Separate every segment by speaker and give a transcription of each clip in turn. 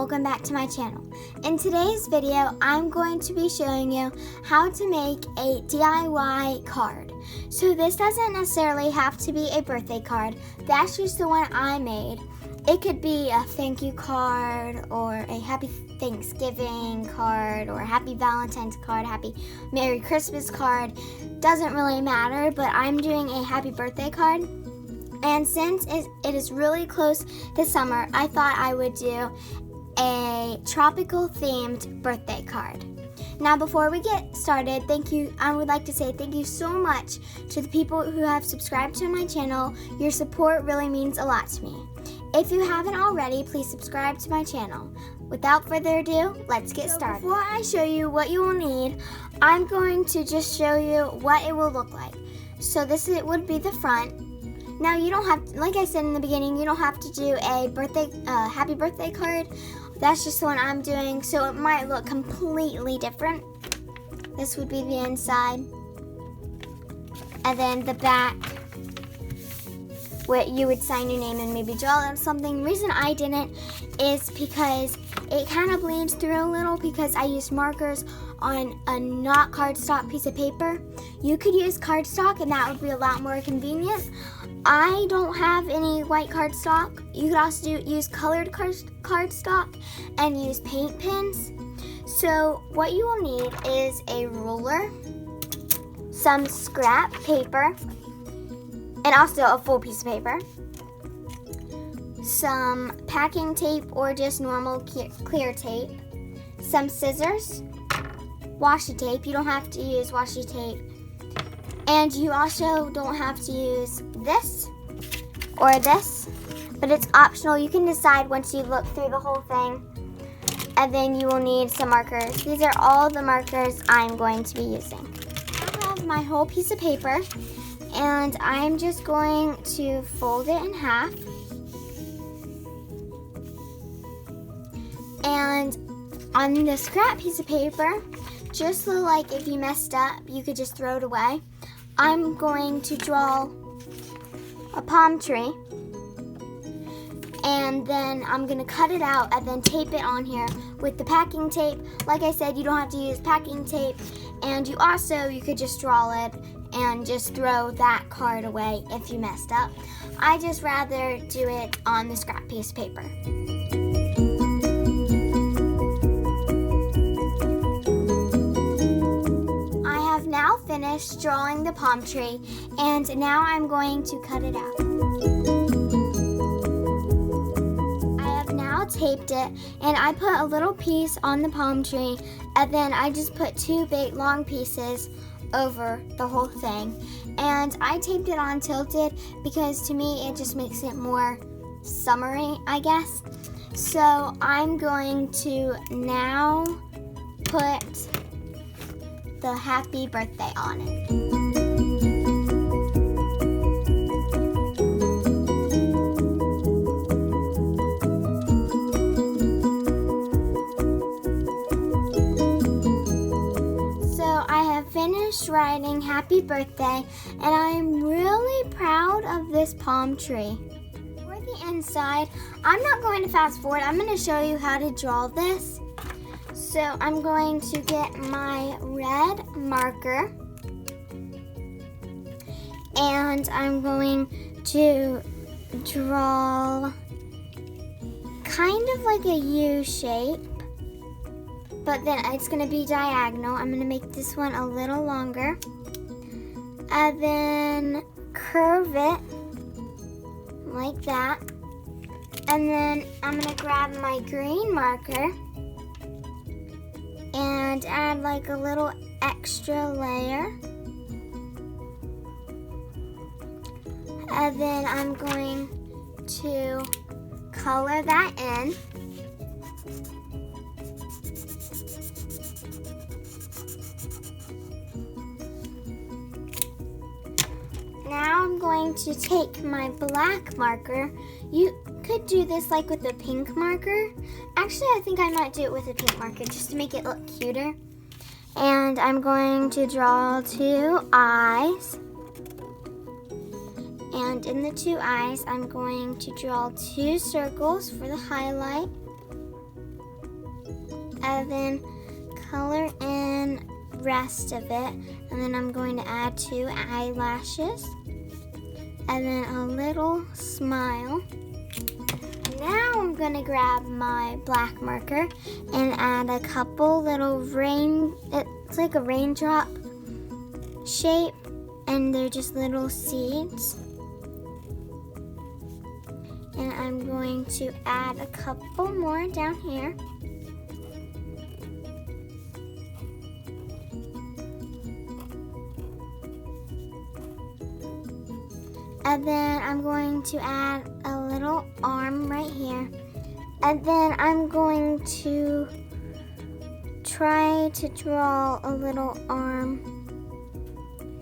Speaker 1: welcome back to my channel. In today's video, I'm going to be showing you how to make a DIY card. So this doesn't necessarily have to be a birthday card. That's just the one I made. It could be a thank you card or a happy Thanksgiving card or a happy Valentine's card, happy Merry Christmas card. Doesn't really matter, but I'm doing a happy birthday card. And since it is really close to summer, I thought I would do a tropical themed birthday card. Now before we get started, I would like to say thank you so much to the people who have subscribed to my channel. Your support really means a lot to me. If you haven't already, please subscribe to my channel. Without further ado, let's get started. Before I show you what you will need, I'm going to just show you what it will look like. So it would be the front. Now you don't have, like I said in the beginning, you don't have to do a happy birthday card. That's just the one I'm doing, so it might look completely different. This would be the inside. And then the back, where you would sign your name and maybe draw something. The reason I didn't is because it kind of bleeds through a little because I used markers on a not cardstock piece of paper. You could use cardstock and that would be a lot more convenient. I don't have any white cardstock. You could also use colored cardstock and use paint pens. So what you will need is a ruler, some scrap paper, and also a full piece of paper, some packing tape or just normal clear tape, some scissors, washi tape. You don't have to use washi tape. And you also don't have to use this or this, but it's optional. You can decide once you look through the whole thing. And then you will need some markers. These are all the markers I'm going to be using. I have my whole piece of paper, and I'm just going to fold it in half. And on the scrap piece of paper, just so like if you messed up, you could just throw it away, I'm going to draw a palm tree, and then I'm going to cut it out and then tape it on here with the packing tape. Like I said, you don't have to use packing tape, and you could just draw it and just throw that card away if you messed up. I just rather do it on the scrap piece of paper. Now finished drawing the palm tree, and now I'm going to cut it out. I have now taped it, and I put a little piece on the palm tree, and then I just put two big long pieces over the whole thing. And I taped it on tilted because to me it just makes it more summery, I guess. So I'm going to now put the happy birthday on it. So I have finished writing happy birthday, and I'm really proud of this palm tree. For the inside, I'm not going to fast forward. I'm going to show you how to draw this. So I'm going to get my red marker, and I'm going to draw kind of like a U shape, but then it's going to be diagonal. I'm going to make this one a little longer, and then curve it like that, and then I'm going to grab my green marker and add like a little extra layer, and then I'm going to color that in. Now I'm going to take my black marker. You could do this like with a pink marker. Actually, I think I might do it with a pink marker just to make it look cuter. And I'm going to draw two eyes. And in the two eyes, I'm going to draw two circles for the highlight. and then color in rest of it, and then I'm going to add 2 eyelashes and then a little smile. Now I'm going to grab my black marker and add a couple little it's like a raindrop shape, and they're just little seeds. And I'm going to add a couple more down here. And then I'm going to add a little arm right here. And then I'm going to try to draw a little arm.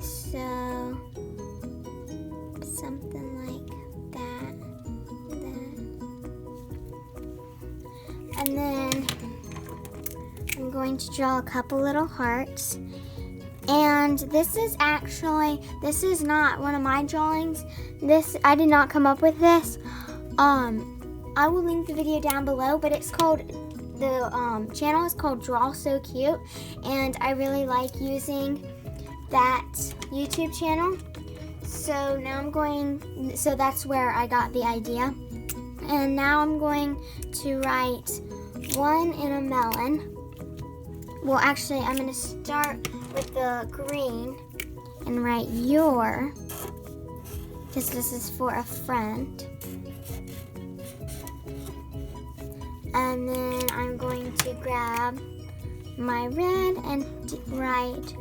Speaker 1: So, something like that. And then I'm going to draw a couple little hearts. And this is not one of my drawings. I did not come up with this. I will link the video down below, but it's called, the channel is called Draw So Cute, and I really like using that YouTube channel. So now so that's where I got the idea. And now I'm going to write one in a melon. Well, actually, I'm going to start with the green and write your, because this is for a friend. And then I'm going to grab my red and write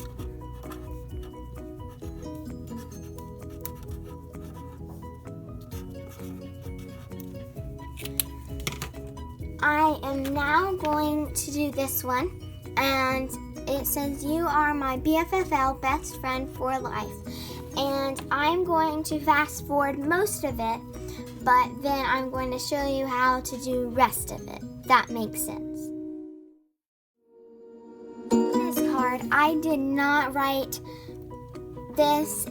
Speaker 1: I am now going to do this one, and it says, "You are my BFFL, best friend for life." And I'm going to fast forward most of it, but then I'm going to show you how to do rest of it. That makes sense. This card, I did not write this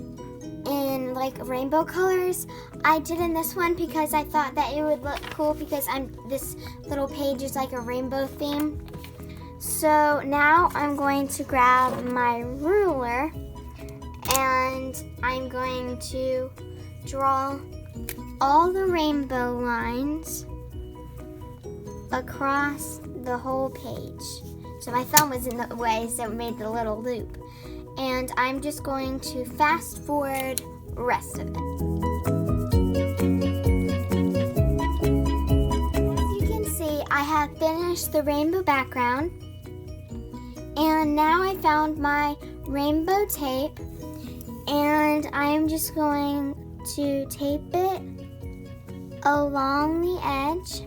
Speaker 1: in like rainbow colors. I did in this one because I thought that it would look cool, because this little page is like a rainbow theme. So now I'm going to grab my ruler and I'm going to draw all the rainbow lines across the whole page. So my thumb was in the way, so it made the little loop. And I'm just going to fast forward the rest of it. As you can see, I have finished the rainbow background. And now I found my rainbow tape, and I'm just going to tape it along the edge.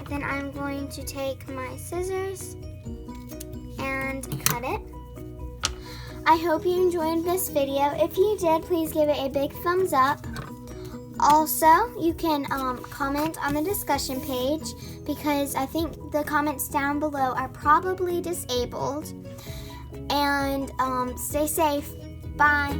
Speaker 1: Then I'm going to take my scissors and cut it. I hope you enjoyed this video. If you did, please give it a big thumbs up. Also, you can comment on the discussion page, because I think the comments down below are probably disabled. And stay safe. Bye.